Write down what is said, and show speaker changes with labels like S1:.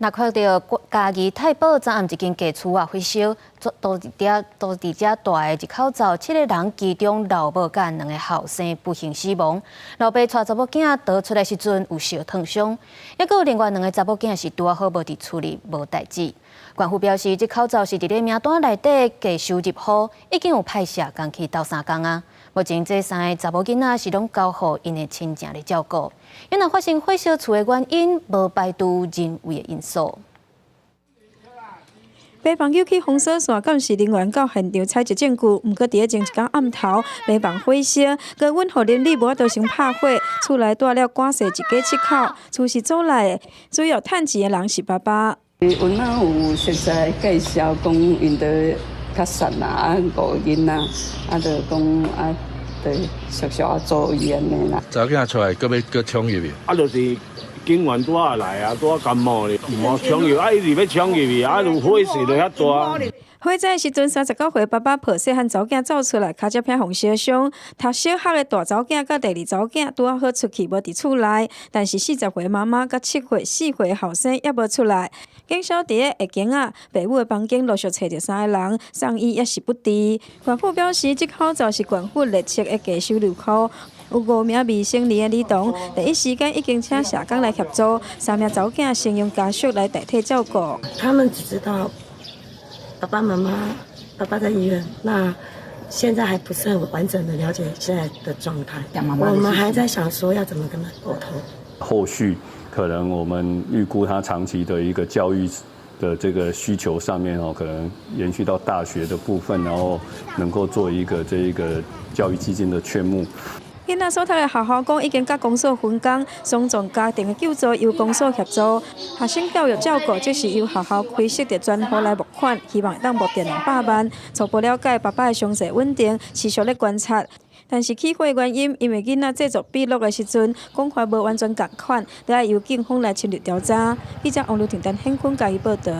S1: 那看到嘉义太保昨暗一间家厝啊火烧，都伫遮大个一口罩，7个人其中老母甲2个后生不幸死亡。老爸带查某囝逃出来时阵有小烫伤，还佫有另外2个查某囝是拄好无伫厝里无代志。官府表示，这口罩是伫咧名单内底计收入好，已经有派社工去斗3工啊。目前这3个查某囡仔是拢交予因的亲情咧照顾。原来发生火烧厝的原因，无排除人为的因素。
S2: 北房又去封锁线，监视人员到现场采集证据。毋过，伫咧前一天暗头，北房火烧，高温互邻里无法度先拍火，厝内带了赶细一家7口。厝是租来的，主要趁钱的人是爸爸。
S3: 阮哪有熟悉介绍讲因得较善啊，5个囡仔，就讲就熟熟做伊安尼啦。
S4: 查某囝出来，搁冲入去。
S5: 就是警员拄仔来啊，拄仔感冒哩，无冲入，一直要冲入去，有火势就遐大。
S2: 火灾时阵，39岁爸爸抱细汉查某囝走出来，脚只偏红烧伤。读小学的大查某囝甲第2查某囝拄好出去，无伫厝内。但是40岁妈妈甲7岁、4岁后生也无出来。警消伫个下间啊，爸母的房间陆续找到3个人，送医也是不治。官府表示，这口罩是官府列册的价收入库。有5名未成年的儿童，第一时间已经请社工来协助，3名查某囝先用家属来代替照顾。
S6: 他们只知道爸爸妈妈，爸爸在医院，那现在还不是很完整的了解现在的状态。我们还在想说要怎么跟他沟通。
S7: 后续可能我们预估他长期的一个教育的这个需求上面可能延续到大学的部分，然后能够做一个教育基金的劝募。
S2: 囡仔所读的学校讲已经甲公所分工，双重家庭的救助由公所协助，学生教育照顾则是由学校开设的专户来募款，希望当募到200万。初步了解，爸爸的伤势稳定，持续咧观察。但是起火原因，因为囡仔制作笔录的时阵，讲法无完全共款，得要由警方来深入调查。记者王刘婷、陈hen坤嘉义报道。